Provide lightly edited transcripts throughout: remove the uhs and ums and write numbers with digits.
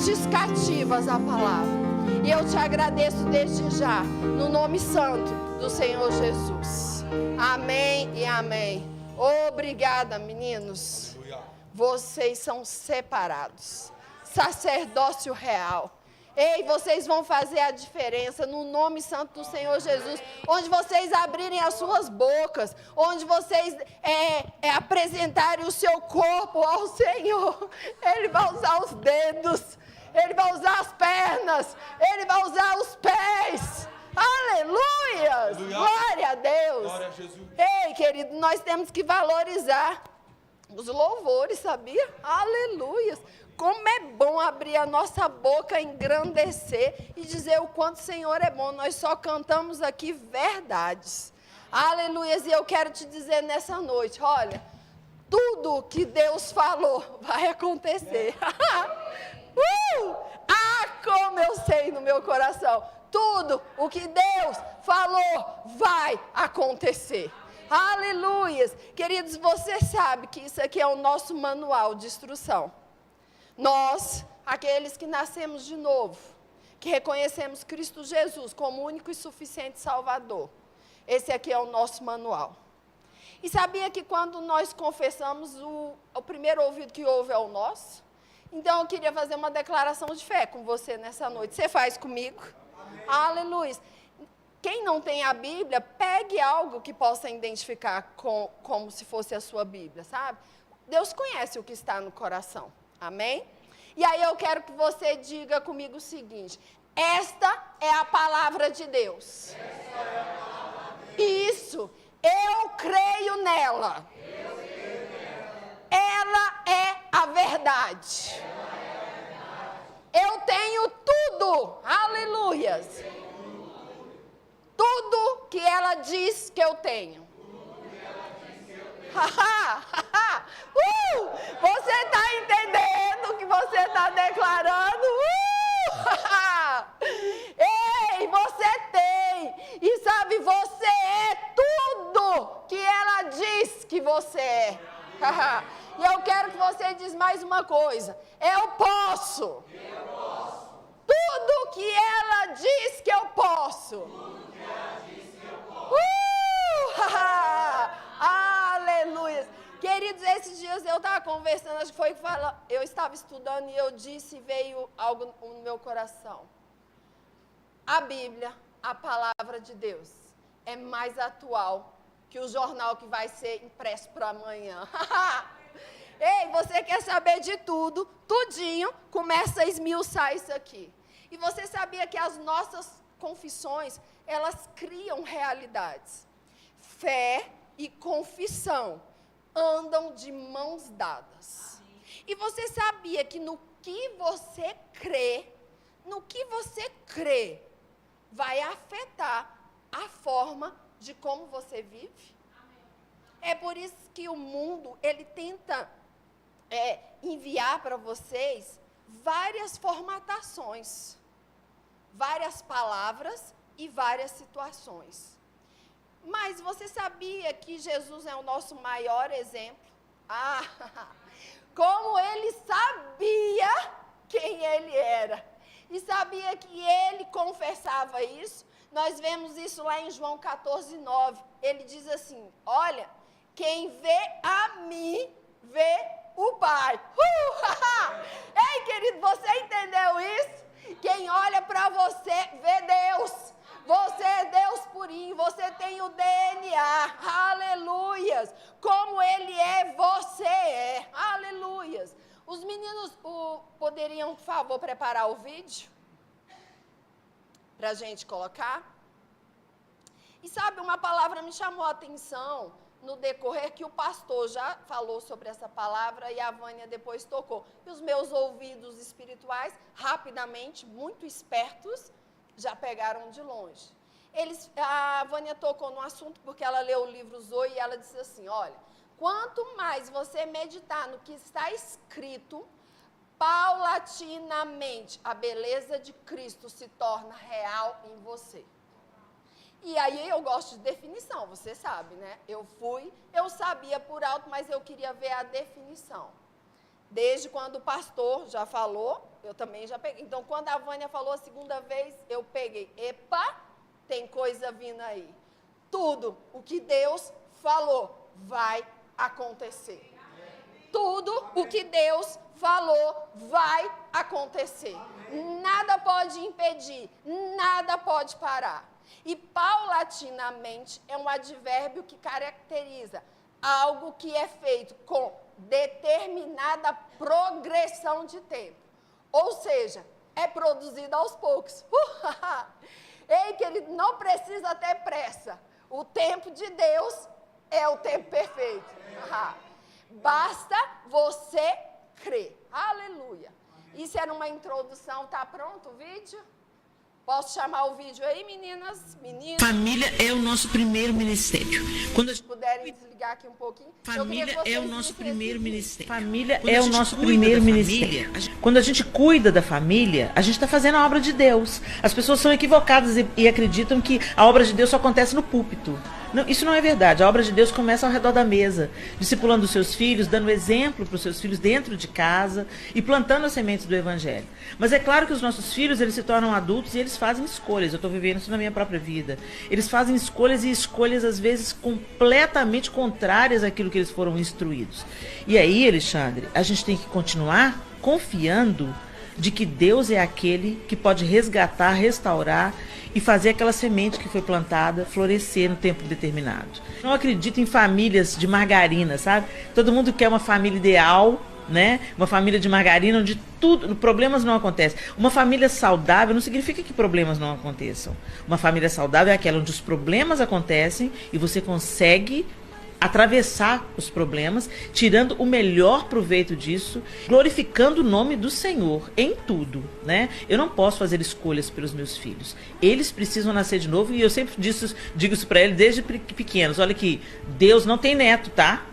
mentes cativas à palavra. E eu te agradeço desde já, no nome santo do Senhor Jesus. Amém e amém. Obrigada, meninos. Vocês são separados. Sacerdócio real. Ei, vocês vão fazer a diferença no nome santo do Senhor Jesus. Onde vocês abrirem as suas bocas, onde vocês apresentarem o seu corpo ao Senhor, Ele vai usar os dedos, Ele vai usar as pernas, Ele vai usar os pés. Aleluia! Glória a Deus! Glória a Jesus. Ei, querido, nós temos que valorizar os louvores, sabia? Aleluia! Como é bom abrir a nossa boca, engrandecer e dizer o quanto o Senhor é bom. Nós só cantamos aqui verdades. Aleluia! E eu quero te dizer nessa noite, olha, tudo que Deus falou vai acontecer. Como eu sei no meu coração, tudo o que Deus falou vai acontecer. Aleluia! Queridos, você sabe que isso aqui é o nosso manual de instrução. Nós, aqueles que nascemos de novo, que reconhecemos Cristo Jesus como único e suficiente Salvador, esse aqui é o nosso manual. E sabia que quando nós confessamos, o primeiro ouvido que ouve é o nosso? Então eu queria fazer uma declaração de fé com você nessa noite. Você faz comigo? Amém. Aleluia. Quem não tem a Bíblia, pegue algo que possa identificar como se fosse a sua Bíblia, sabe? Deus conhece o que está no coração. Amém? E aí eu quero que você diga comigo o seguinte: esta é a palavra de Deus. Isso, eu creio nela. Ela é a verdade. Eu tenho tudo. Aleluias. Tudo que ela diz que eu tenho. Você está entendendo o que você está declarando? Ei, você tem. E sabe, você é tudo que ela diz que você é. E eu quero que você diz mais uma coisa. Eu posso. Tudo que ela diz que eu posso. Aleluia. Queridos, esses dias eu estava conversando, acho que foi que eu estava estudando e eu disse, veio algo no meu coração. A Bíblia, a palavra de Deus, é mais atual que o jornal que vai ser impresso para amanhã. Ei, você quer saber de tudo, tudinho, começa a esmiuçar isso aqui. E você sabia que as nossas confissões, elas criam realidades. Fé e confissão andam de mãos dadas. E você sabia que no que você crê, vai afetar a forma de como você vive? É por isso que o mundo, ele tenta enviar para vocês várias formatações, várias palavras e várias situações. Mas você sabia que Jesus é o nosso maior exemplo? Como ele sabia quem ele era. E sabia que ele confessava isso? Nós vemos isso lá em João 14:9. Ele diz assim, olha, quem vê a mim, vê o Pai. Ei, querido, você entendeu isso? Quem olha para você, vê Deus. Você é Deus purinho, você tem o DNA, aleluias, como Ele é, você é, aleluias. Os meninos poderiam, por favor, preparar o vídeo, para a gente colocar? E sabe, uma palavra me chamou a atenção no decorrer que o pastor já falou sobre essa palavra e a Vânia depois tocou. E os meus ouvidos espirituais, rapidamente, muito espertos, já pegaram de longe. A Vânia tocou no assunto porque ela leu o livro Zoe e ela disse assim, olha, quanto mais você meditar no que está escrito, paulatinamente a beleza de Cristo se torna real em você. E aí eu gosto de definição, você sabe, né? Eu sabia por alto, mas eu queria ver a definição. Desde quando o pastor já falou, eu também já peguei. Então, quando a Vânia falou a segunda vez, eu peguei. Epa, tem coisa vindo aí. Tudo o que Deus falou vai acontecer. Tudo o que Deus falou vai acontecer. Nada pode impedir, nada pode parar. E paulatinamente é um advérbio que caracteriza algo que é feito com determinada progressão de tempo. Ou seja, é produzido aos poucos. Ei, querido, não precisa ter pressa. O tempo de Deus é o tempo perfeito. Basta você crer. Aleluia. Isso era uma introdução. Tá pronto o vídeo? Posso chamar o vídeo aí, meninas? Meninos? Família é o nosso primeiro ministério. Quando se puderem desligar aqui um pouquinho. Família é o nosso primeiro ministério. Família é o nosso primeiro ministério. Quando a gente cuida da família, a gente está fazendo a obra de Deus. As pessoas são equivocadas e acreditam que a obra de Deus só acontece no púlpito. Não, isso não é verdade. A obra de Deus começa ao redor da mesa, discipulando os seus filhos, dando exemplo para os seus filhos dentro de casa e plantando as sementes do Evangelho. Mas é claro que os nossos filhos, eles se tornam adultos e eles fazem escolhas. Eu estou vivendo isso na minha própria vida. Eles fazem escolhas e escolhas, às vezes, completamente contrárias àquilo que eles foram instruídos. E aí, Alexandre, a gente tem que continuar confiando de que Deus é aquele que pode resgatar, restaurar e fazer aquela semente que foi plantada florescer no tempo determinado. Não acredito em famílias de margarina, sabe? Todo mundo quer uma família ideal, né? Uma família de margarina onde problemas não acontecem. Uma família saudável não significa que problemas não aconteçam. Uma família saudável é aquela onde os problemas acontecem e você consegue atravessar os problemas, tirando o melhor proveito disso, glorificando o nome do Senhor em tudo, né? Eu não posso fazer escolhas pelos meus filhos. Eles precisam nascer de novo e eu sempre digo isso para eles desde pequenos. Olha aqui, Deus não tem neto, tá?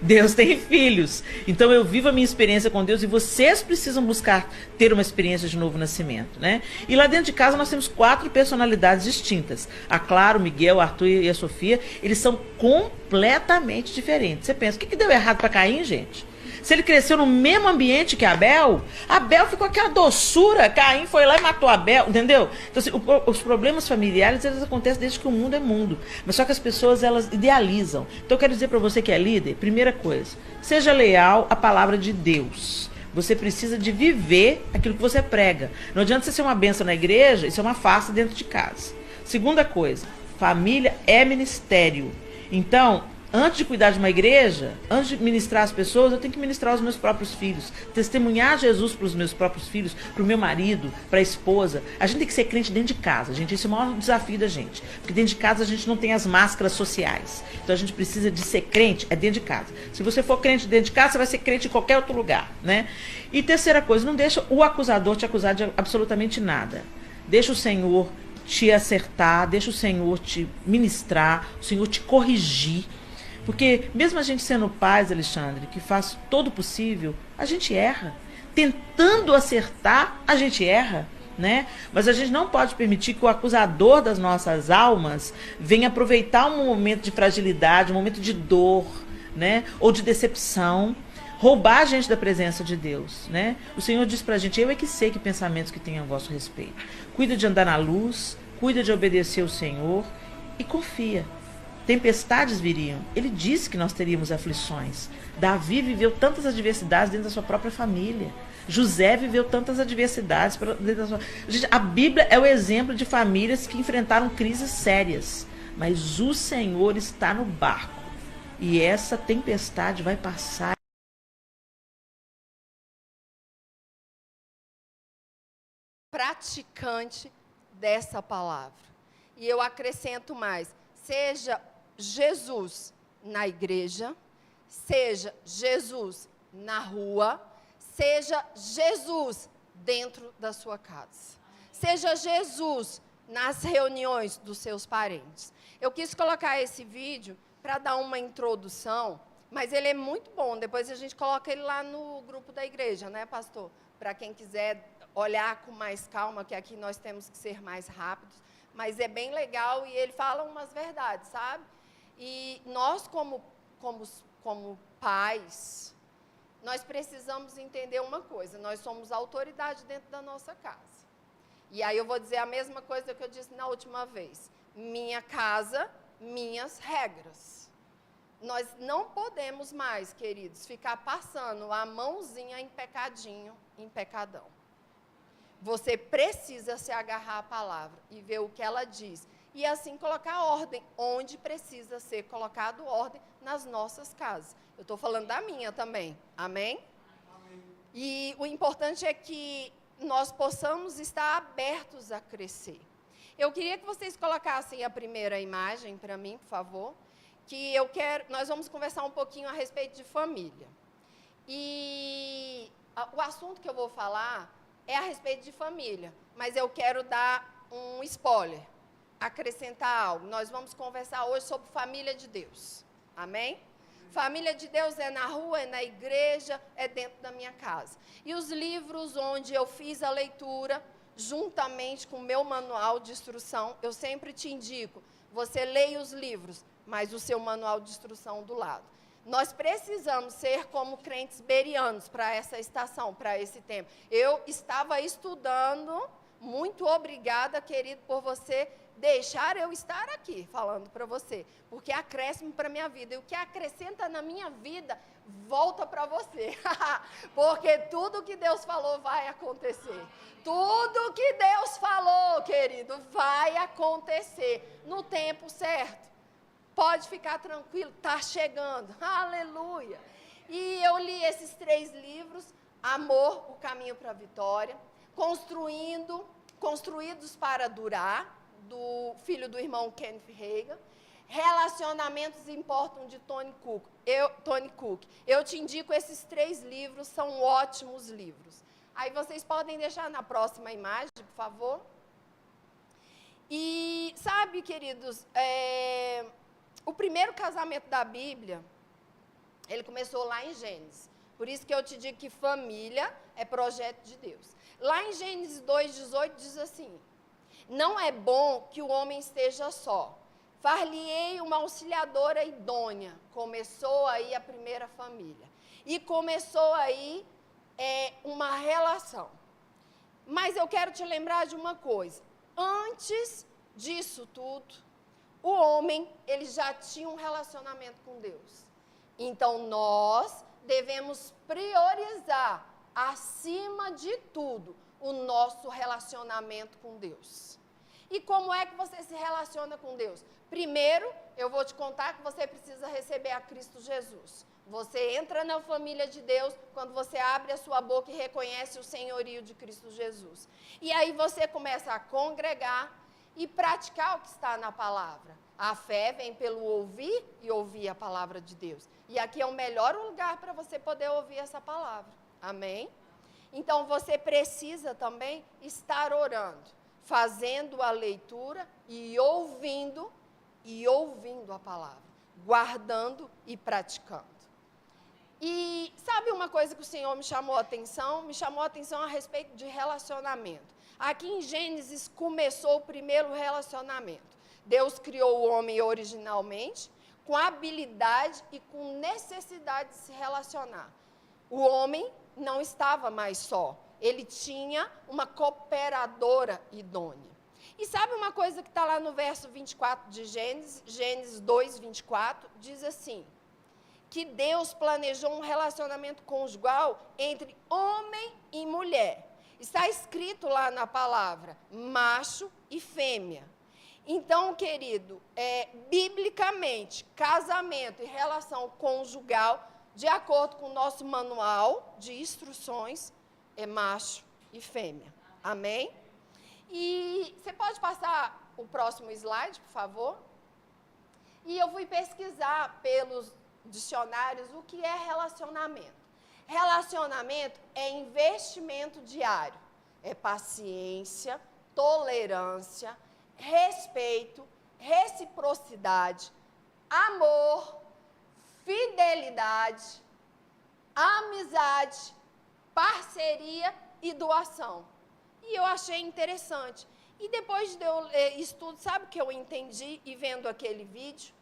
Deus tem filhos. Então eu vivo a minha experiência com Deus e vocês precisam buscar ter uma experiência de novo nascimento, né? E lá dentro de casa nós temos 4 personalidades distintas. A Clara, o Miguel, o Arthur e a Sofia, eles são completamente diferentes. Você pensa, o que deu errado para Caim, gente? Se ele cresceu no mesmo ambiente que Abel ficou aquela doçura, Caim foi lá e matou Abel, entendeu? Então, assim, os problemas familiares, eles acontecem desde que o mundo é mundo. Mas só que as pessoas, elas idealizam. Então, eu quero dizer para você que é líder, primeira coisa, seja leal à palavra de Deus. Você precisa de viver aquilo que você prega. Não adianta você ser uma bênção na igreja e ser uma farsa dentro de casa. Segunda coisa, família é ministério. Então, antes de cuidar de uma igreja, antes de ministrar as pessoas, eu tenho que ministrar os meus próprios filhos. Testemunhar Jesus para os meus próprios filhos, para o meu marido, para a esposa. A gente tem que ser crente dentro de casa, gente. Esse é o maior desafio da gente. Porque dentro de casa a gente não tem as máscaras sociais. Então a gente precisa de ser crente, é dentro de casa. Se você for crente dentro de casa, você vai ser crente em qualquer outro lugar, né? E terceira coisa, não deixa o acusador te acusar de absolutamente nada. Deixa o Senhor te acertar, deixa o Senhor te ministrar, o Senhor te corrigir. Porque mesmo a gente sendo pais, Alexandre, que faz todo o possível, a gente erra. Tentando acertar, a gente erra, né? Mas a gente não pode permitir que o acusador das nossas almas venha aproveitar um momento de fragilidade, um momento de dor, né? Ou de decepção, roubar a gente da presença de Deus, né? O Senhor diz pra gente, eu é que sei que pensamentos que tenho a vosso respeito. Cuida de andar na luz, cuida de obedecer ao Senhor e confia. Tempestades viriam. Ele disse que nós teríamos aflições. Davi viveu tantas adversidades dentro da sua própria família. José viveu tantas adversidades dentro da sua... Gente, a Bíblia é o exemplo de famílias que enfrentaram crises sérias. Mas o Senhor está no barco. E essa tempestade vai passar. Praticante dessa palavra. E eu acrescento mais. Seja Jesus na igreja, seja Jesus na rua, seja Jesus dentro da sua casa. Seja Jesus nas reuniões dos seus parentes. Eu quis colocar esse vídeo para dar uma introdução, mas ele é muito bom. Depois a gente coloca ele lá no grupo da igreja, né, pastor? Para quem quiser olhar com mais calma, que aqui nós temos que ser mais rápidos. Mas é bem legal e ele fala umas verdades, sabe? E nós, como pais, nós precisamos entender uma coisa, nós somos autoridade dentro da nossa casa. E aí eu vou dizer a mesma coisa que eu disse na última vez. Minha casa, minhas regras. Nós não podemos mais, queridos, ficar passando a mãozinha em pecadinho, em pecadão. Você precisa se agarrar à palavra e ver o que ela diz. E assim colocar ordem, onde precisa ser colocado ordem nas nossas casas. Eu estou falando da minha também, amém? Amém? E o importante é que nós possamos estar abertos a crescer. Eu queria que vocês colocassem a primeira imagem para mim, por favor. Que nós vamos conversar um pouquinho a respeito de família. E o assunto que eu vou falar é a respeito de família, mas eu quero dar um spoiler, acrescentar algo. Nós vamos conversar hoje sobre família de Deus, amém? Família de Deus é na rua, é na igreja, é dentro da minha casa. E os livros onde eu fiz a leitura, juntamente com o meu manual de instrução, eu sempre te indico, você leia os livros, mas o seu manual de instrução do lado. Nós precisamos ser como crentes bereanos para essa estação, para esse tempo. Eu estava estudando, muito obrigada, querido, por você deixar eu estar aqui falando para você, porque é acréscimo para a minha vida. E o que acrescenta na minha vida, volta para você. Porque tudo que Deus falou vai acontecer. Tudo que Deus falou, querido, vai acontecer no tempo certo. Pode ficar tranquilo, está chegando. Aleluia. E eu li esses 3 livros, Amor, o Caminho para a Vitória, Construídos para Durar, do filho do irmão Kenneth Hagin, Relacionamentos Importam, de Tony Cook. Eu te indico esses 3 livros, são ótimos livros. Aí vocês podem deixar na próxima imagem, por favor. E sabe, queridos, o primeiro casamento da Bíblia, ele começou lá em Gênesis. Por isso que eu te digo que família é projeto de Deus. Lá em Gênesis 2:18 diz assim: não é bom que o homem esteja só. Far-lhe-ei uma auxiliadora idônea. Começou aí a primeira família. E começou aí uma relação. Mas eu quero te lembrar de uma coisa. Antes disso tudo, o homem, ele já tinha um relacionamento com Deus. Então, nós devemos priorizar, acima de tudo, o nosso relacionamento com Deus. E como é que você se relaciona com Deus? Primeiro, eu vou te contar que você precisa receber a Cristo Jesus. Você entra na família de Deus quando você abre a sua boca e reconhece o senhorio de Cristo Jesus. E aí você começa a congregar e praticar o que está na palavra. A fé vem pelo ouvir e ouvir a palavra de Deus. E aqui é o melhor lugar para você poder ouvir essa palavra. Amém? Então, você precisa também estar orando, fazendo a leitura e ouvindo a palavra, guardando e praticando. E sabe uma coisa que o Senhor me chamou a atenção? Me chamou a atenção a respeito de relacionamento. Aqui em Gênesis começou o primeiro relacionamento. Deus criou o homem originalmente, com habilidade e com necessidade de se relacionar. O homem não estava mais só. Ele tinha uma cooperadora idônea. E sabe uma coisa que está lá no verso 24 de Gênesis 2:24, diz assim: que Deus planejou um relacionamento conjugal entre homem e mulher. Está escrito lá na palavra, macho e fêmea. Então, querido, biblicamente, casamento e relação conjugal, de acordo com o nosso manual de instruções, é macho e fêmea. Amém? E você pode passar o próximo slide, por favor? E eu fui pesquisar pelos dicionários o que é relacionamento. Relacionamento é investimento diário, é paciência, tolerância, respeito, reciprocidade, amor, fidelidade, amizade, parceria e doação. E eu achei interessante. E depois de eu ler isso tudo, sabe o que eu entendi e vendo aquele vídeo?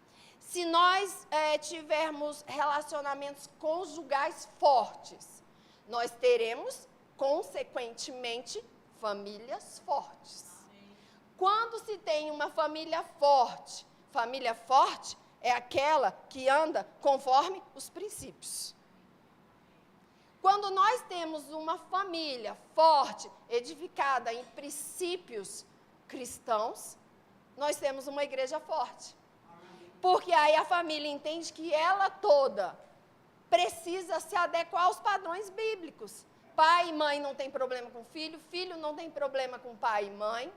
Se nós tivermos relacionamentos conjugais fortes, nós teremos, consequentemente, famílias fortes. Quando se tem uma família forte é aquela que anda conforme os princípios. Quando nós temos uma família forte, edificada em princípios cristãos, nós temos uma igreja forte. Porque aí a família entende que ela toda precisa se adequar aos padrões bíblicos. Pai e mãe não tem problema com filho, filho não tem problema com pai e mãe.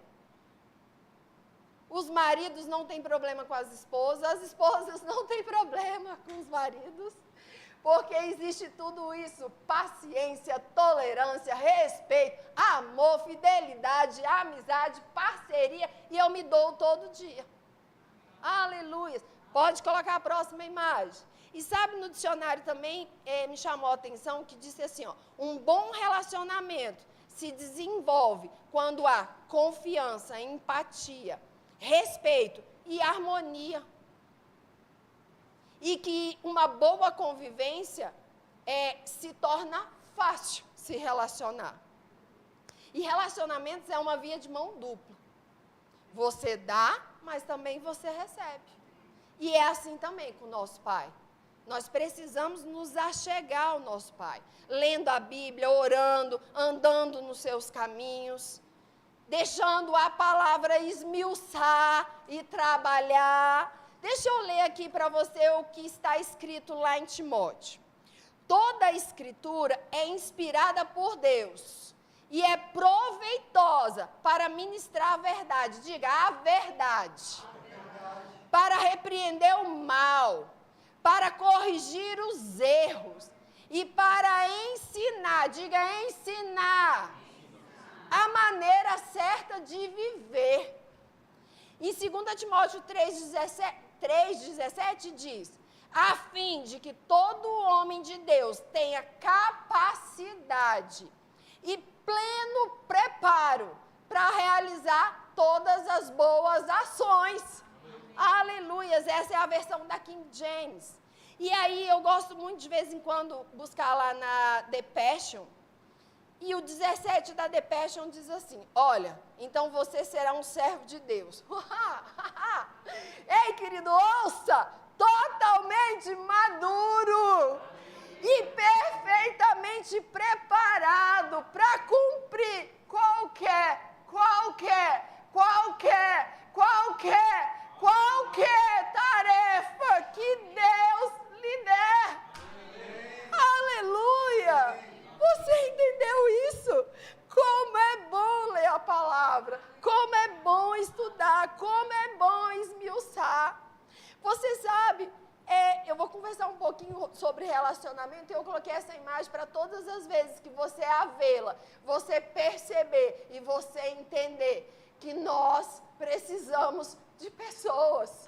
Os maridos não têm problema com as esposas não têm problema com os maridos. Porque existe tudo isso, paciência, tolerância, respeito, amor, fidelidade, amizade, parceria, e eu me dou todo dia. Aleluia. Pode colocar a próxima imagem. E sabe, no dicionário também me chamou a atenção que disse assim, ó, um bom relacionamento se desenvolve quando há confiança, empatia, respeito e harmonia. E que uma boa convivência se torna fácil se relacionar. E relacionamentos é uma via de mão dupla. Você dá, mas também você recebe. E é assim também com o nosso Pai. Nós precisamos nos achegar ao nosso Pai, lendo a Bíblia, orando, andando nos seus caminhos, deixando a palavra esmiuçar e trabalhar. Deixa eu ler aqui para você o que está escrito lá em Timóteo. Toda a Escritura é inspirada por Deus e é proveitosa para ministrar a verdade. Diga, a verdade. Para repreender o mal, para corrigir os erros e para ensinar, diga ensinar, a maneira certa de viver. Em 2 Timóteo 3,17 diz, a fim de que todo homem de Deus tenha capacidade e pleno preparo para realizar todas as boas ações. Aleluias, essa é a versão da King James. E aí eu gosto muito de vez em quando buscar lá na The Passion. E o 17 da The Passion diz assim, olha, então você será um servo de Deus. Ei, querido, ouça, totalmente maduro e perfeitamente preparado para cumprir qualquer tarefa que Deus lhe der. Aleluia! Você entendeu isso? Como é bom ler a palavra, como é bom estudar, como é bom esmiuçar. Você sabe, eu vou conversar um pouquinho sobre relacionamento e eu coloquei essa imagem para todas as vezes que você a vê-la, você perceber e você entender que nós precisamos de pessoas.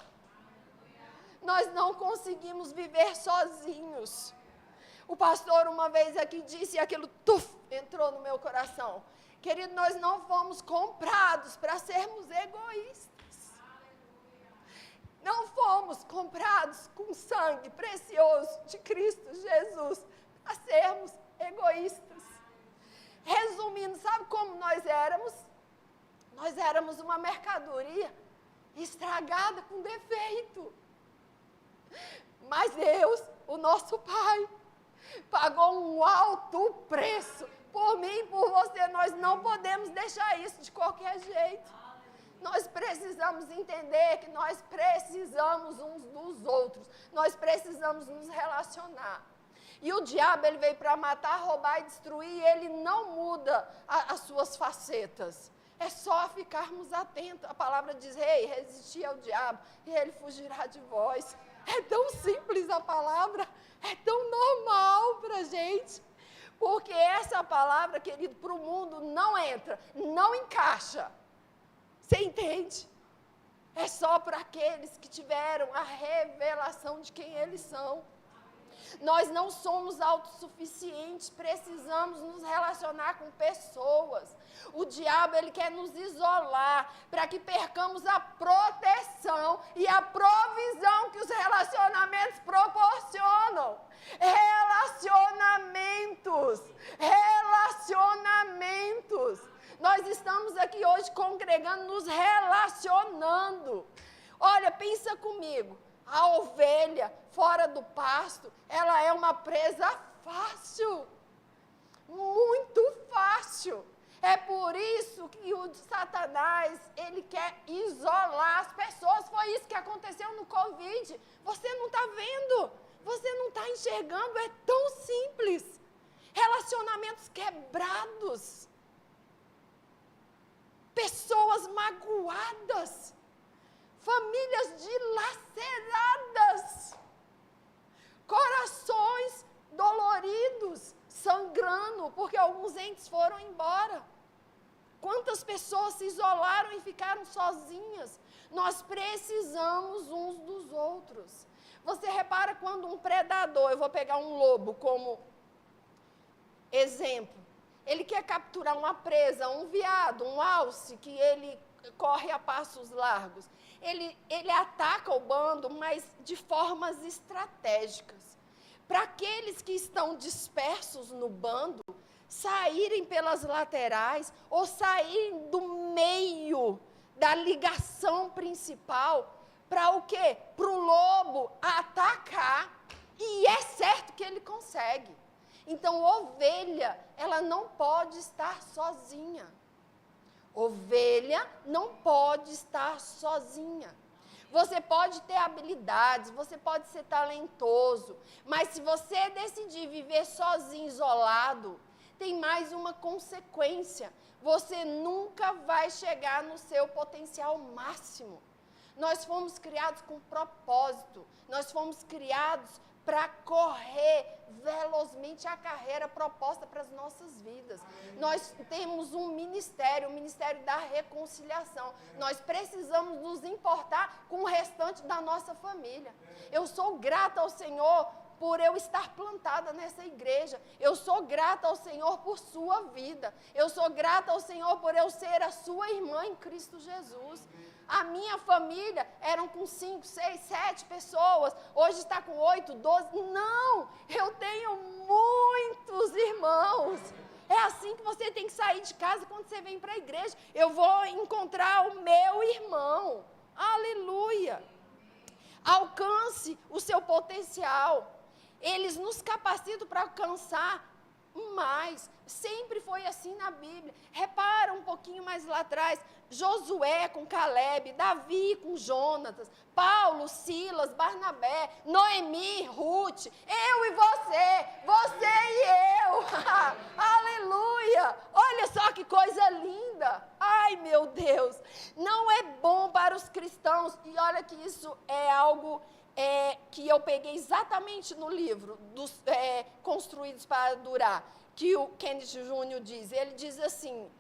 Nós não conseguimos viver sozinhos. O pastor uma vez aqui disse, e aquilo entrou no meu coração. Querido, nós não fomos comprados para sermos egoístas. Não fomos comprados com sangue precioso de Cristo Jesus para sermos egoístas. Resumindo, sabe como nós éramos? Nós éramos uma mercadoria estragada com defeito. Mas Deus, o nosso Pai, pagou um alto preço por mim e por você. Nós não podemos deixar isso de qualquer jeito. Nós precisamos entender que nós precisamos uns dos outros. Nós precisamos nos relacionar. E o diabo, ele veio para matar, roubar e destruir, e ele não muda as suas facetas. É só ficarmos atentos. A palavra diz, ei, resisti ao diabo e ele fugirá de vós. É tão simples a palavra, é tão normal para a gente. Porque essa palavra, querido, para o mundo não entra, não encaixa. Você entende? É só para aqueles que tiveram a revelação de quem eles são. Nós não somos autossuficientes, precisamos nos relacionar com pessoas. O diabo, ele quer nos isolar, para que percamos a proteção e a provisão que os relacionamentos proporcionam. Relacionamentos. Nós estamos aqui hoje congregando, nos relacionando. Olha, pensa comigo, a ovelha fora do pasto, ela é uma presa fácil, muito fácil. É por isso que o Satanás, ele quer isolar as pessoas. Foi isso que aconteceu no Covid. Você não está vendo, você não está enxergando, é tão simples. Relacionamentos quebrados, pessoas magoadas, famílias dilaceradas, corações doloridos, sangrando, porque alguns entes foram embora. Quantas pessoas se isolaram e ficaram sozinhas? Nós precisamos uns dos outros. Você repara quando um predador, eu vou pegar um lobo como exemplo, ele quer capturar uma presa, um veado, um alce, que ele corre a passos largos. Ele ataca o bando, mas de formas estratégicas. Para aqueles que estão dispersos no bando, saírem pelas laterais ou saírem do meio da ligação principal, para o quê? Para o lobo atacar, e é certo que ele consegue. Então, ovelha, ela não pode estar sozinha. Ovelha não pode estar sozinha. Você pode ter habilidades, você pode ser talentoso, mas se você decidir viver sozinho, isolado, tem mais uma consequência. Você nunca vai chegar no seu potencial máximo. Nós fomos criados com propósito, nós fomos criados para correr velozmente a carreira proposta para as nossas vidas. Nós temos um ministério, o ministério da reconciliação. Nós precisamos nos importar com o restante da nossa família. Eu sou grata ao Senhor por eu estar plantada nessa igreja. Eu sou grata ao Senhor por sua vida. Eu sou grata ao Senhor por eu ser a sua irmã em Cristo Jesus. A minha família eram com 5, 6, 7 pessoas, hoje está com 8, 12. Não, eu tenho muitos irmãos. É assim que você tem que sair de casa quando você vem para a igreja. Eu vou encontrar o meu irmão. Aleluia. Alcance o seu potencial. Eles nos capacitam para alcançar mais. Sempre foi assim na Bíblia. Repara um pouquinho mais lá atrás. Josué com Caleb, Davi com Jonatas, Paulo, Silas, Barnabé, Noemi, Ruth, eu e você e eu. Aleluia! Olha só que coisa linda. Ai, meu Deus. Não é bom para os cristãos. E olha que isso é algo que eu peguei exatamente no livro dos Construídos para Durar, que o Kenneth Júnior diz. Ele diz assim: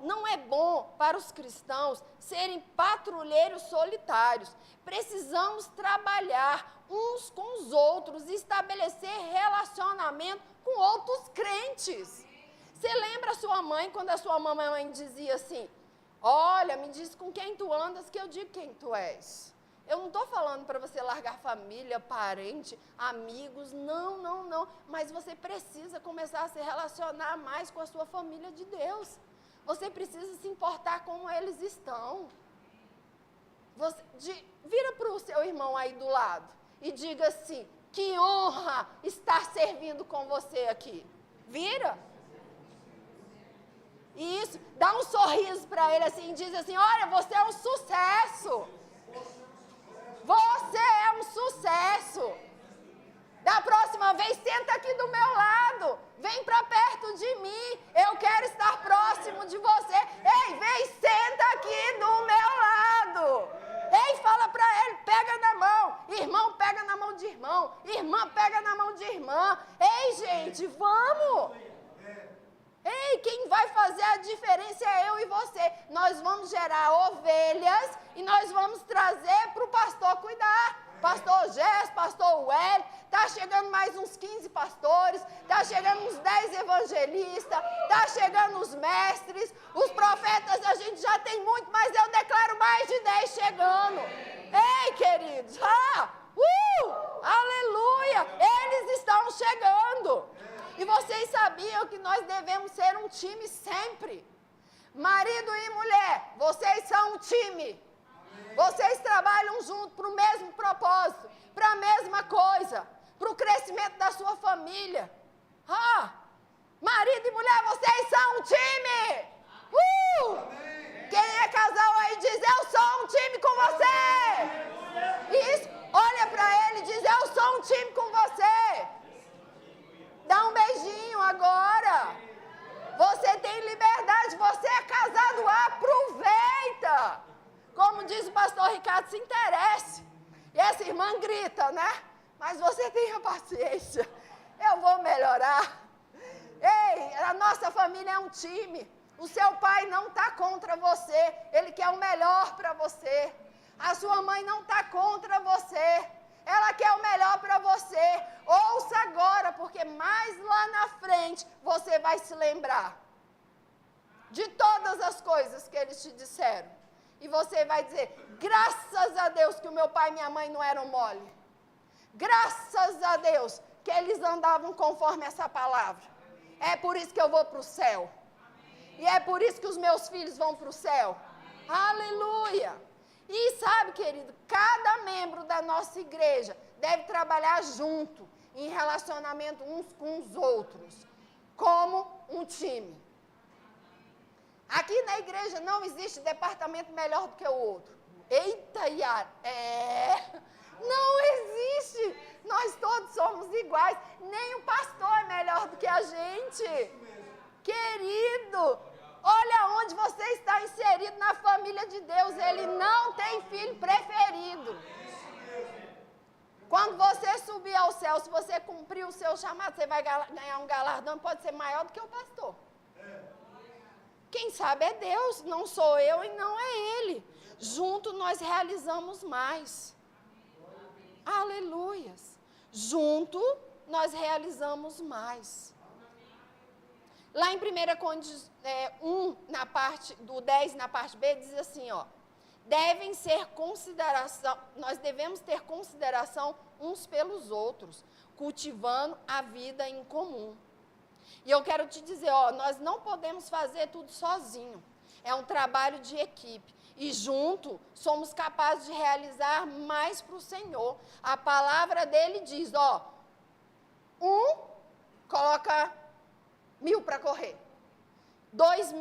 não é bom para os cristãos serem patrulheiros solitários. Precisamos trabalhar uns com os outros e estabelecer relacionamento com outros crentes. Você lembra a sua mãe, quando a sua mamãe dizia assim: olha, me diz com quem tu andas que eu digo quem tu és. Eu não estou falando para você largar família, parente, amigos, não. Mas você precisa começar a se relacionar mais com a sua família de Deus. Você precisa se importar como eles estão. Vira para o seu irmão aí do lado e diga assim: que honra estar servindo com você aqui. Vira. Isso, dá um sorriso para ele assim e diz assim: olha, você é um sucesso. Você é um sucesso. Da próxima vez, senta aqui do meu lado. Vem para perto de mim. Eu quero estar próximo de você. Ei, vem, senta aqui do meu lado. Ei, fala para ele, pega na mão. Irmão, pega na mão de irmão. Irmã, pega na mão de irmã. Ei, gente, vamos. Ei, quem vai fazer a diferença é eu e você. Nós vamos gerar ovelhas e nós vamos trazer para o pastor cuidar. Pastor Gés, pastor Wellington, está chegando mais uns 15 pastores, está chegando uns 10 evangelistas, está chegando os mestres, os professores. Marido e mulher, vocês são um time. Vocês trabalham junto para o mesmo propósito, para a mesma coisa, para o crescimento da sua família. Marido e mulher, vocês são um time. Quem é casal aí diz, eu sou um time com você. Isso, olha para ele e diz, eu sou um time com você. Dá um beijinho agora. Você tem liberdade, você é casado, aproveita. Como diz o pastor Ricardo, se interesse. E essa irmã grita, né? Mas você tenha paciência, eu vou melhorar. Ei, a nossa família é um time. O seu pai não está contra você, ele quer o melhor para você. A sua mãe não está contra você, ela quer o melhor para você. Ouça agora, porque mais lá na frente você vai se lembrar de todas as coisas que eles te disseram. E você vai dizer, graças a Deus que o meu pai e minha mãe não eram mole. Graças a Deus que eles andavam conforme essa palavra. É por isso que eu vou para o céu. E é por isso que os meus filhos vão para o céu. Aleluia! E sabe, querido, cada membro da nossa igreja deve trabalhar junto, em relacionamento uns com os outros, como um time. Aqui na igreja não existe departamento melhor do que o outro. Eita, Yara, não existe. Nós todos somos iguais. Nem o pastor é melhor do que a gente. Querido, olha onde você está inserido na família de Deus. Ele não tem filho preferido. Quando você subir ao céu, se você cumprir o seu chamado, você vai ganhar um galardão, pode ser maior do que o pastor. Quem sabe é Deus, não sou eu e não é ele. Junto nós realizamos mais. Aleluias. Junto nós realizamos mais. Lá em 1 Coríntios 1, na parte do 10, na parte B, diz assim, nós devemos ter consideração uns pelos outros, cultivando a vida em comum. E eu quero te dizer, nós não podemos fazer tudo sozinho. É um trabalho de equipe. E junto, somos capazes de realizar mais para o Senhor. A palavra dele diz, coloca 1.000 para correr. 2,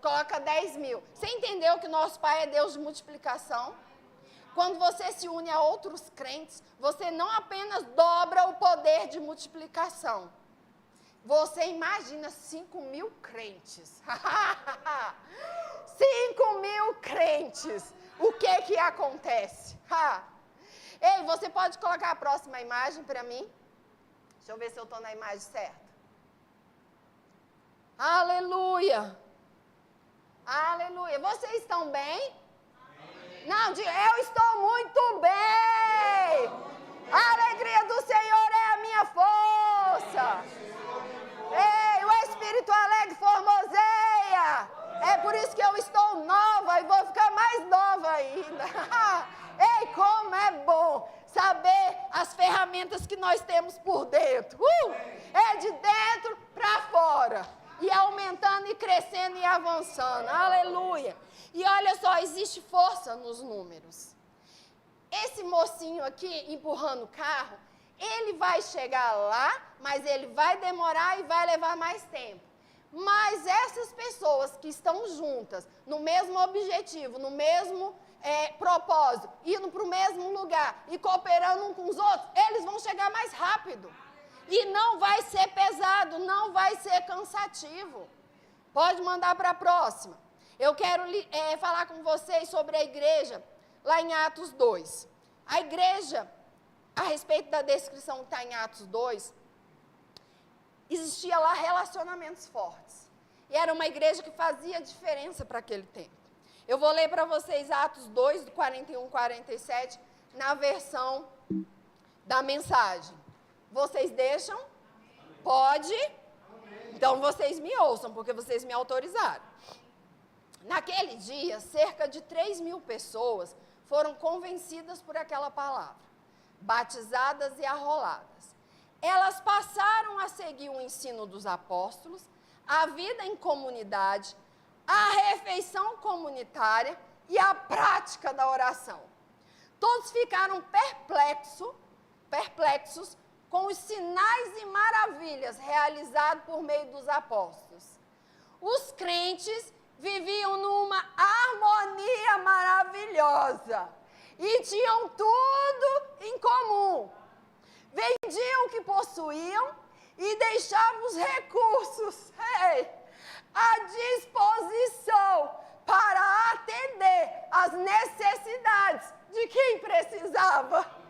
coloca 10.000. Você entendeu que nosso Pai é Deus de multiplicação? Quando você se une a outros crentes, você não apenas dobra o poder de multiplicação. Você imagina 5.000 crentes. 5.000 crentes. O que acontece? Ei, você pode colocar a próxima imagem para mim? Deixa eu ver se eu estou na imagem certa. Aleluia. Aleluia. Vocês estão bem? Amém. Não, eu estou muito bem. A alegria do Senhor é a minha força. Ei, o Espírito alegre formoseia. É por isso que eu estou nova e vou ficar mais nova ainda. Ei, como é bom saber as ferramentas que nós temos por dentro. É de dentro para fora. E aumentando e crescendo e avançando. Aleluia. E olha só, existe força nos números. Esse mocinho aqui empurrando o carro, ele vai chegar lá, mas ele vai demorar e vai levar mais tempo. Mas essas pessoas que estão juntas, no mesmo objetivo, no mesmo propósito, indo para o mesmo lugar e cooperando uns com os outros, eles vão chegar mais rápido. E não vai ser pesado, não vai ser cansativo. Pode mandar para a próxima. Eu quero falar com vocês sobre a igreja, lá em Atos 2. A igreja, a respeito da descrição que está em Atos 2, existia lá relacionamentos fortes. E era uma igreja que fazia diferença para aquele tempo. Eu vou ler para vocês Atos 2, do 41 e 47, na versão da mensagem. Vocês deixam? Pode? Então vocês me ouçam, porque vocês me autorizaram. Naquele dia, cerca de 3.000 pessoas foram convencidas por aquela palavra, batizadas e arroladas. Elas passaram a seguir o ensino dos apóstolos, a vida em comunidade, a refeição comunitária e a prática da oração. Todos ficaram perplexos com os sinais e maravilhas realizados por meio dos apóstolos. Os crentes viviam numa harmonia maravilhosa e tinham tudo em comum. Vendiam o que possuíam e deixavam os recursos à disposição para atender às necessidades de quem precisava.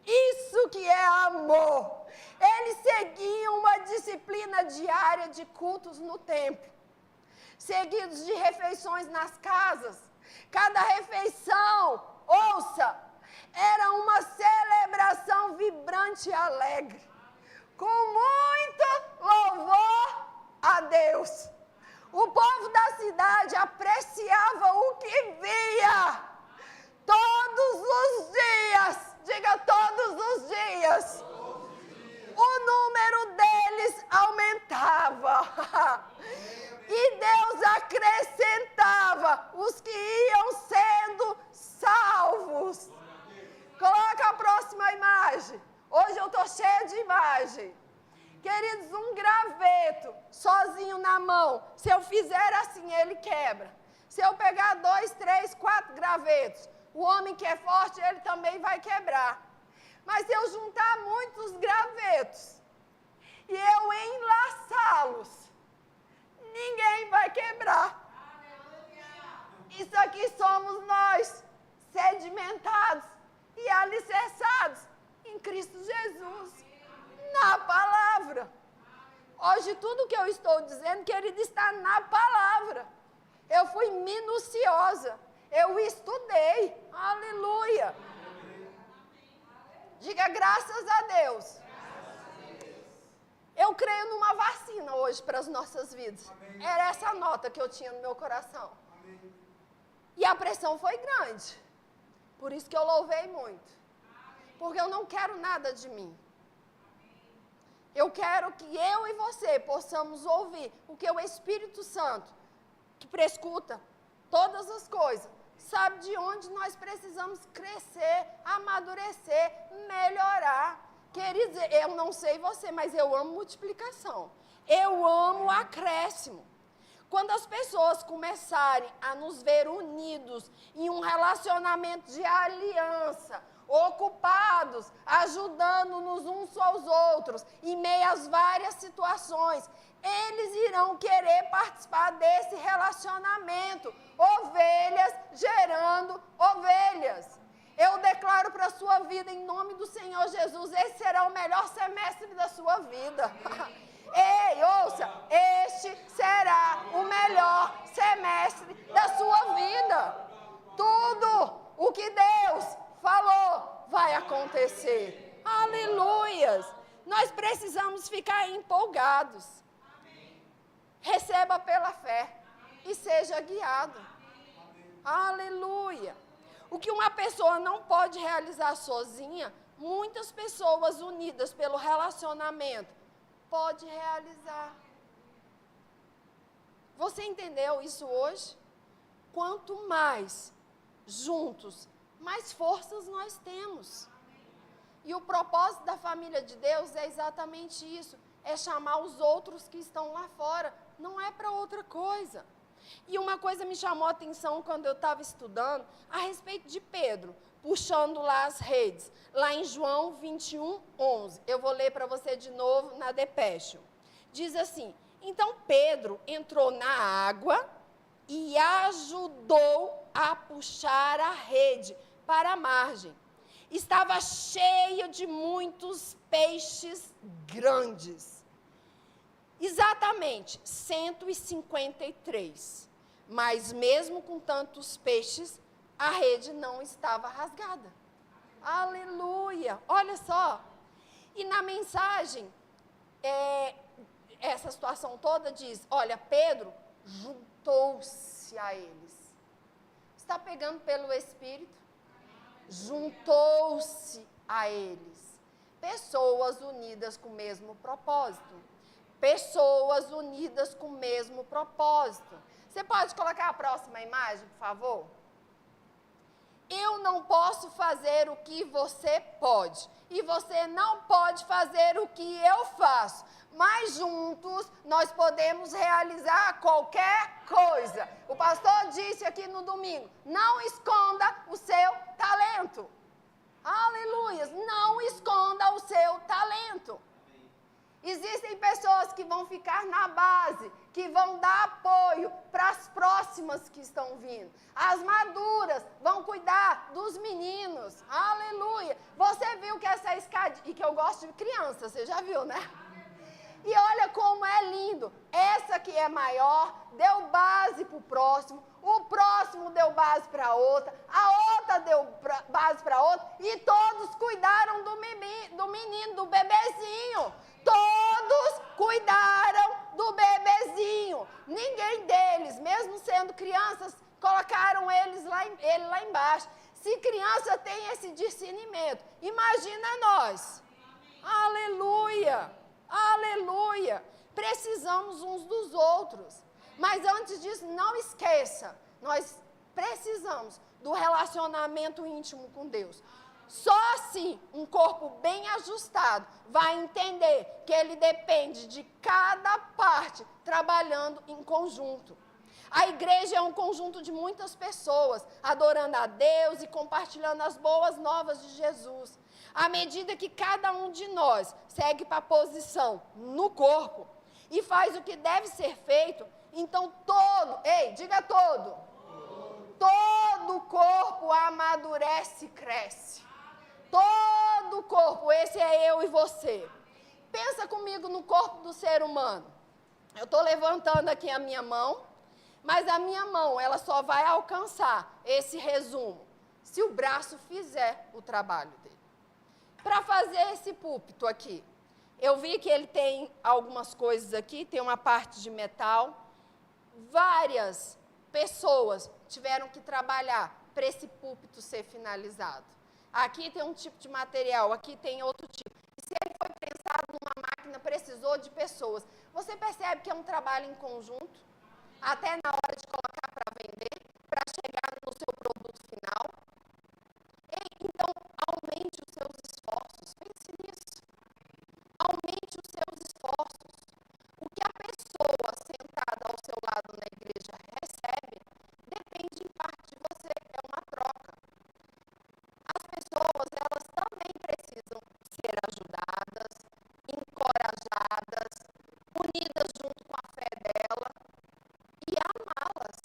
Isso que é amor. Eles seguiam uma disciplina diária de cultos no templo, seguidos de refeições nas casas. Cada refeição, ouça, era uma celebração vibrante e alegre, com muito louvor a Deus. O povo da cidade apreciava o que via todos os dias. Diga, todos os dias. O número deles aumentava. E Deus acrescentava os que iam sendo salvos. Coloca a próxima imagem. Hoje eu estou cheia de imagem. Queridos, um graveto sozinho na mão, se eu fizer assim, ele quebra. Se eu pegar 2, 3, 4 gravetos, o homem que é forte, ele também vai quebrar. Mas se eu juntar muitos gravetos e eu enlaçá-los, ninguém vai quebrar. Isso aqui somos nós, sedimentados e alicerçados em Cristo Jesus, na palavra. Hoje tudo que eu estou dizendo, querido, está na palavra. Eu fui minuciosa, eu estudei, aleluia. Diga graças a Deus. Eu creio numa vacina hoje para as nossas vidas. Era essa nota que eu tinha no meu coração. E a pressão foi grande. Por isso que eu louvei muito. Porque eu não quero nada de mim. Eu quero que eu e você possamos ouvir o que o Espírito Santo, que prescuta todas as coisas, sabe de onde nós precisamos crescer, amadurecer, melhorar. Queridos, eu não sei você, mas eu amo multiplicação. Eu amo acréscimo. Quando as pessoas começarem a nos ver unidos em um relacionamento de aliança, ocupados, ajudando-nos uns aos outros, em meio às várias situações, eles irão querer participar desse relacionamento. Ovelhas gerando ovelhas. Eu declaro para a sua vida, em nome do Senhor Jesus, esse será o melhor semestre da sua vida. Ei, ouça, este será o melhor semestre da sua vida. Tudo o que Deus falou vai acontecer. Aleluias. Nós precisamos ficar empolgados. Receba pela fé e seja guiado. Aleluia. O que uma pessoa não pode realizar sozinha, muitas pessoas unidas pelo relacionamento pode realizar. Você entendeu isso hoje? Quanto mais juntos, mais forças nós temos. E o propósito da família de Deus é exatamente isso, é chamar os outros que estão lá fora, não é para outra coisa. E uma coisa me chamou a atenção quando eu estava estudando a respeito de Pedro, puxando lá as redes, lá em João 21, 11. Eu vou ler para você de novo na Depêche. Diz assim: então Pedro entrou na água e ajudou a puxar a rede para a margem. Estava cheio de muitos peixes grandes. Exatamente, 153. Mas mesmo com tantos peixes, a rede não estava rasgada. Aleluia! Olha só. E na mensagem, essa situação toda diz, olha, Pedro juntou-se a eles. Está pegando pelo Espírito? Juntou-se a eles. Pessoas unidas com o mesmo propósito. Pessoas unidas com o mesmo propósito. Você pode colocar a próxima imagem, por favor? Eu não posso fazer o que você pode. E você não pode fazer o que eu faço. Mas juntos nós podemos realizar qualquer coisa. O pastor disse aqui no domingo: não esconda o seu talento. Aleluia! Não esconda o seu talento. Existem pessoas que vão ficar na base, que vão dar apoio para as próximas que estão vindo. As maduras vão cuidar dos meninos. Aleluia! Você viu que essa escadinha, e que eu gosto de criança, você já viu, né? E olha como é lindo. Essa que é maior deu base para o próximo deu base para outra, a outra deu base para outra, e todos cuidaram do menino, do bebezinho. Todos cuidaram do bebezinho. Ninguém deles, mesmo sendo crianças, colocaram ele lá embaixo. Se criança tem esse discernimento, imagina nós. Aleluia! Aleluia! Precisamos uns dos outros. Mas antes disso, não esqueça, nós precisamos do relacionamento íntimo com Deus. Só assim um corpo bem ajustado vai entender que ele depende de cada parte trabalhando em conjunto. A igreja é um conjunto de muitas pessoas adorando a Deus e compartilhando as boas novas de Jesus. À medida que cada um de nós segue para a posição no corpo e faz o que deve ser feito, então diga todo o corpo amadurece e cresce. Todo o corpo, esse é eu e você. Pensa comigo no corpo do ser humano. Eu estou levantando aqui a minha mão, mas a minha mão, ela só vai alcançar esse resumo se o braço fizer o trabalho dele. Para fazer esse púlpito aqui, eu vi que ele tem algumas coisas aqui, tem uma parte de metal. Várias pessoas tiveram que trabalhar para esse púlpito ser finalizado. Aqui tem um tipo de material, aqui tem outro tipo. E se ele foi pensado numa máquina, precisou de pessoas. Você percebe que é um trabalho em conjunto, até na hora de colocar para vender, para chegar no seu produto final. Então, aumente os seus esforços. Pense nisso. Aumente os seus esforços. O que a pessoa sentada ao seu lado na igreja recebe, depende em parte de você, é uma troca. As pessoas, elas também precisam ser ajudadas, encorajadas, unidas junto com a fé dela e amá-las.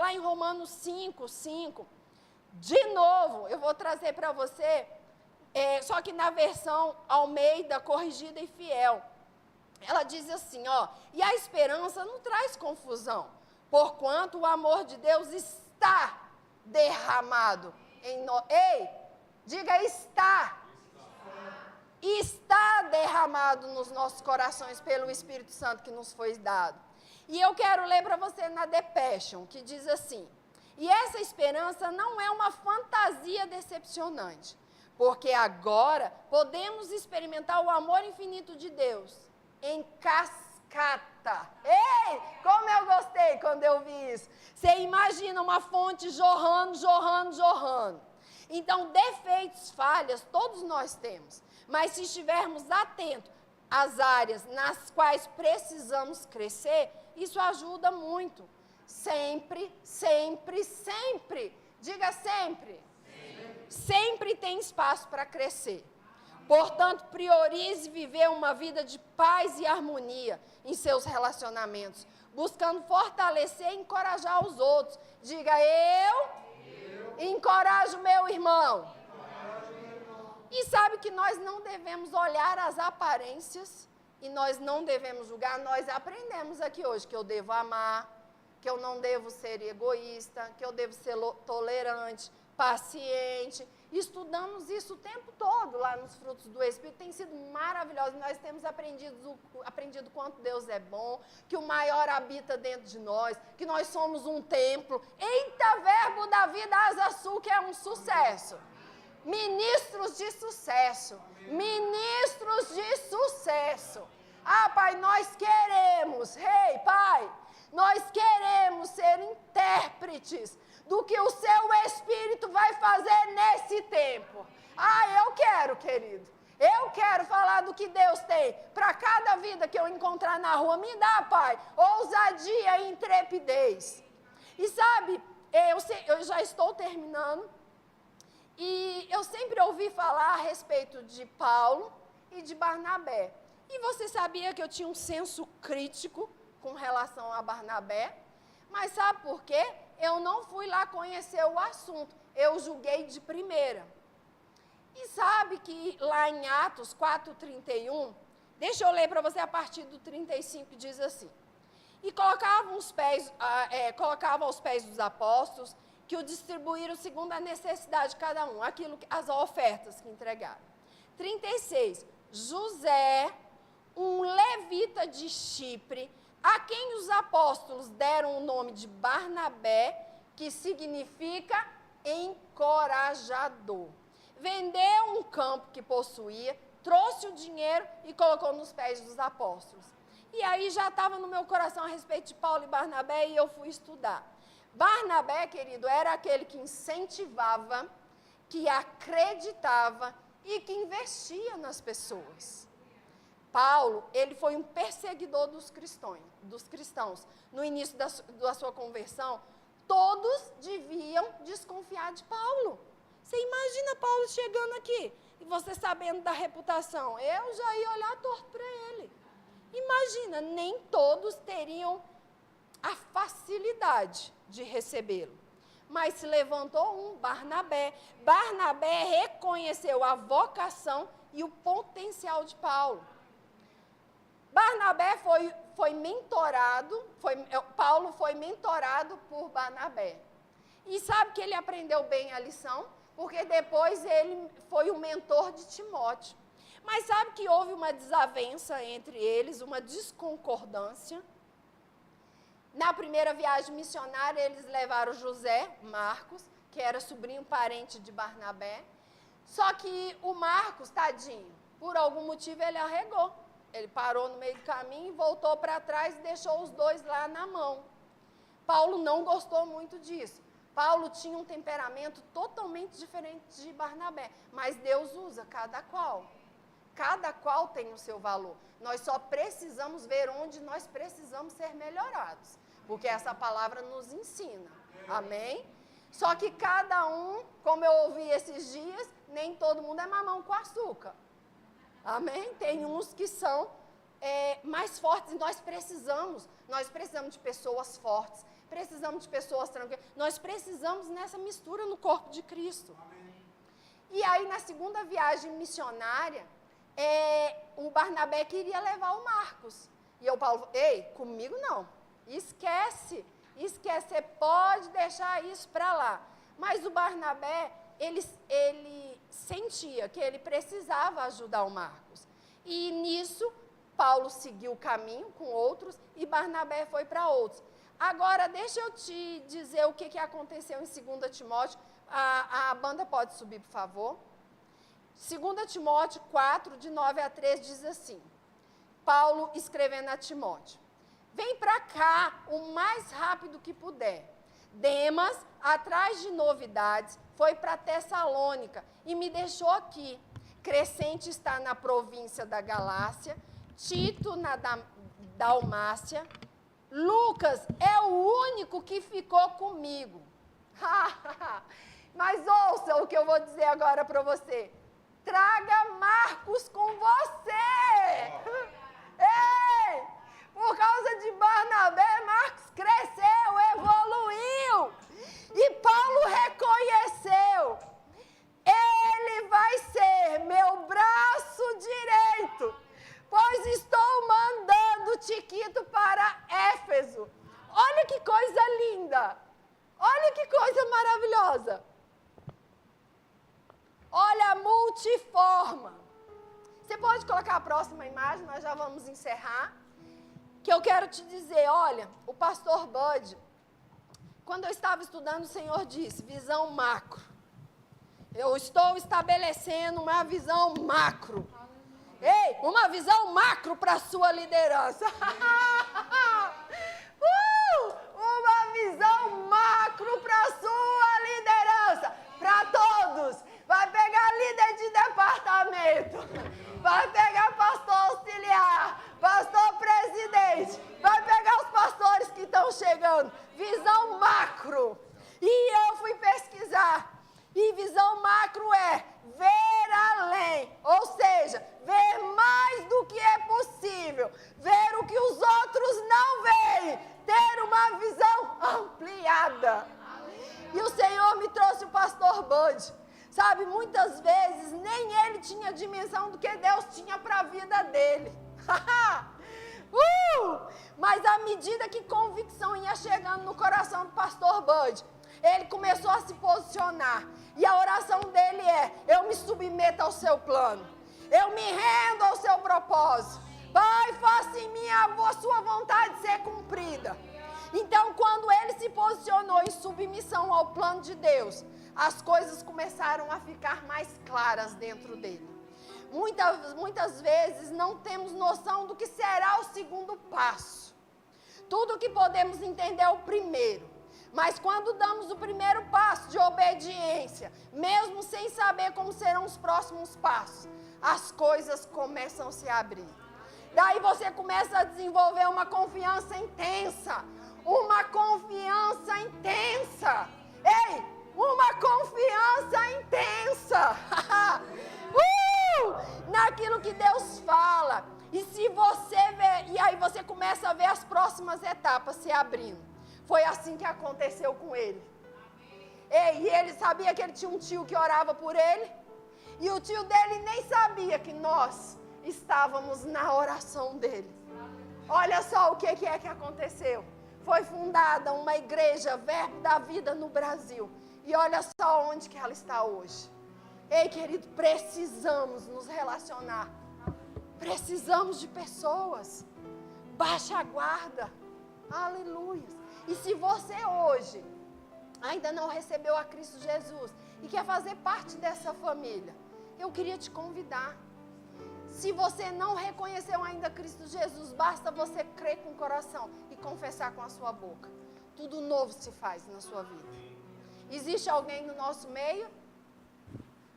lá em Romanos 5:5. De novo, eu vou trazer para você, só que na versão Almeida, corrigida e fiel. Ela diz assim, ó, e a esperança não traz confusão, porquanto o amor de Deus está derramado em nós. Ei, diga está. Está derramado nos nossos corações pelo Espírito Santo que nos foi dado. E eu quero ler para você na The Passion, que diz assim, e essa esperança não é uma fantasia decepcionante, porque agora podemos experimentar o amor infinito de Deus em cascata. Ei, como eu gostei quando eu vi isso. Você imagina uma fonte jorrando, jorrando, jorrando. Então, defeitos, falhas, todos nós temos. Mas se estivermos atentos às áreas nas quais precisamos crescer, isso ajuda muito. Sempre, sempre, sempre. Diga sempre. Sempre tem espaço para crescer. Portanto, priorize viver uma vida de paz e harmonia em seus relacionamentos, buscando fortalecer e encorajar os outros. Diga, eu encorajo meu irmão. E sabe que nós não devemos olhar as aparências e nós não devemos julgar. Nós aprendemos aqui hoje que eu devo amar, que eu não devo ser egoísta, que eu devo ser tolerante, paciente. Estudamos isso o tempo todo lá nos frutos do Espírito, tem sido maravilhoso. Nós temos aprendido quanto Deus é bom, que o maior habita dentro de nós, que nós somos um templo. Eita, verbo da vida, Asa Sul, que é um sucesso. Ministros de sucesso, ministros de sucesso. Ah, Pai, nós queremos, Pai, nós queremos ser intérpretes do que o seu Espírito vai fazer nesse tempo. Ah, eu quero, querido. Eu quero falar do que Deus tem para cada vida que eu encontrar na rua. Me dá, Pai, ousadia e intrepidez. E sabe, eu já estou terminando. E eu sempre ouvi falar a respeito de Paulo e de Barnabé. E você sabia que eu tinha um senso crítico com relação a Barnabé? Mas sabe por quê? Eu não fui lá conhecer o assunto, eu julguei de primeira. E sabe que lá em Atos 4:31, deixa eu ler para você a partir do 35, diz assim, e colocava aos pés dos apóstolos, que o distribuíram segundo a necessidade de cada um, as ofertas que entregaram. 36, José, um levita de Chipre, a quem os apóstolos deram o nome de Barnabé, que significa encorajador. Vendeu um campo que possuía, trouxe o dinheiro e colocou nos pés dos apóstolos. E aí já estava no meu coração a respeito de Paulo e Barnabé e eu fui estudar. Barnabé, querido, era aquele que incentivava, que acreditava e que investia nas pessoas. Paulo, ele foi um perseguidor dos cristãos. No início da sua conversão, todos deviam desconfiar de Paulo. Você imagina Paulo chegando aqui e você sabendo da reputação. Eu já ia olhar torto para ele. Imagina, nem todos teriam a facilidade de recebê-lo. Mas se levantou um, Barnabé. Barnabé reconheceu a vocação e o potencial de Paulo. Barnabé foi mentorado, Paulo foi mentorado por Barnabé. E sabe que ele aprendeu bem a lição? Porque depois ele foi o mentor de Timóteo. Mas sabe que houve uma desavença entre eles, uma desconcordância? Na primeira viagem missionária, eles levaram José, Marcos, que era sobrinho parente de Barnabé. Só que o Marcos, tadinho, por algum motivo ele arregou. Ele parou no meio do caminho, voltou para trás e deixou os dois lá na mão. Paulo não gostou muito disso. Paulo tinha um temperamento totalmente diferente de Barnabé. Mas Deus usa cada qual. Cada qual tem o seu valor. Nós só precisamos ver onde nós precisamos ser melhorados. Porque essa palavra nos ensina. Amém? Só que cada um, como eu ouvi esses dias, nem todo mundo é mamão com açúcar. Amém? Tem uns que são mais fortes e nós precisamos de pessoas fortes, precisamos de pessoas tranquilas. Nós precisamos nessa mistura no corpo de Cristo. E aí, na segunda viagem missionária, o Barnabé queria levar o Marcos. E o Paulo falou, ei, comigo não. Esquece, você pode deixar isso para lá. Mas o Barnabé, ele sentia que ele precisava ajudar o Marcos. E nisso, Paulo seguiu o caminho com outros e Barnabé foi para outros. Agora, deixa eu te dizer o que aconteceu em 2 Timóteo. A banda pode subir, por favor. 2 Timóteo 4, de 9 a 13, diz assim, Paulo escrevendo a Timóteo, vem para cá o mais rápido que puder. Demas, atrás de novidades, foi para Tessalônica e me deixou aqui. Crescente está na província da Galácia, Tito na Dalmácia, Lucas é o único que ficou comigo. Mas ouça o que eu vou dizer agora para você. Traga Marcos com você. Ei, por causa de Barnabé, Marcos cresceu, evoluiu. E Paulo reconheceu. Ele vai ser meu braço direito, pois estou mandando Tiquito para Éfeso. Olha que coisa linda. Olha que coisa maravilhosa. Olha a multiforma. Você pode colocar a próxima imagem, nós já vamos encerrar. Que eu quero te dizer, olha, o pastor Bud, quando eu estava estudando, o Senhor disse, visão macro. Eu estou estabelecendo uma visão macro. Ei, uma visão macro para a sua liderança. Uma visão macro para a sua liderança. Para todos. Vai pegar líder de departamento. Vai pegar pastor auxiliar. Pastor presidente. Vai pegar os pastores que estão chegando. Visão macro. E eu fui pesquisar. E visão macro é ver além, ou seja, ver mais do que é possível, ver o que os outros não veem, ter uma visão ampliada. E o Senhor me trouxe o pastor Bud. Sabe, muitas vezes nem ele tinha dimensão do que Deus tinha para a vida dele. Mas à medida que convicção ia chegando no coração do pastor Bud, ele começou a se posicionar. E a oração dele é, eu me submeto ao seu plano. Eu me rendo ao seu propósito. Pai, faça em mim a sua vontade ser cumprida. Então, quando ele se posicionou em submissão ao plano de Deus, as coisas começaram a ficar mais claras dentro dele. Muitas vezes não temos noção do que será o segundo passo. Tudo que podemos entender é o primeiro. Mas quando damos o primeiro passo de obediência, mesmo sem saber como serão os próximos passos, as coisas começam a se abrir. Daí você começa a desenvolver uma confiança intensa. Uma confiança intensa. Ei, uma confiança intensa. Naquilo que Deus fala. E se você vê, e aí você começa a ver as próximas etapas se abrindo. Foi assim que aconteceu com ele. E ele sabia que ele tinha um tio que orava por ele. E o tio dele nem sabia que nós estávamos na oração dele. Olha só o que é que aconteceu. Foi fundada uma igreja, Verbo da Vida, no Brasil. E olha só onde que ela está hoje. Ei, querido, precisamos nos relacionar. Precisamos de pessoas. Baixa a guarda. Aleluia. E se você hoje ainda não recebeu a Cristo Jesus e quer fazer parte dessa família, eu queria te convidar. Se você não reconheceu ainda Cristo Jesus, basta você crer com o coração e confessar com a sua boca. Tudo novo se faz na sua vida. Existe alguém no nosso meio?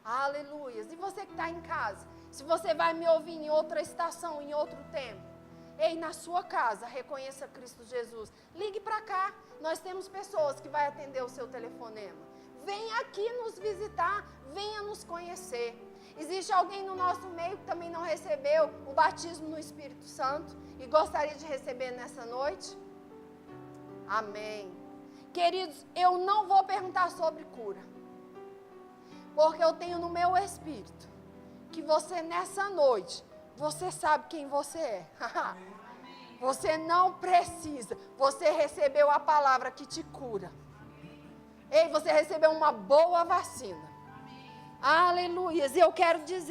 Aleluia. E você que está em casa, se você vai me ouvir em outra estação, em outro tempo, ei, na sua casa, reconheça Cristo Jesus. Ligue para cá. Nós temos pessoas que vão atender o seu telefonema. Venha aqui nos visitar. Venha nos conhecer. Existe alguém no nosso meio que também não recebeu o batismo no Espírito Santo e gostaria de receber nessa noite? Amém. Queridos, eu não vou perguntar sobre cura. Porque eu tenho no meu espírito que você nessa noite, você sabe quem você é. Você não precisa. Você recebeu a palavra que te cura. Ei, você recebeu uma boa vacina. Aleluia. E eu quero dizer.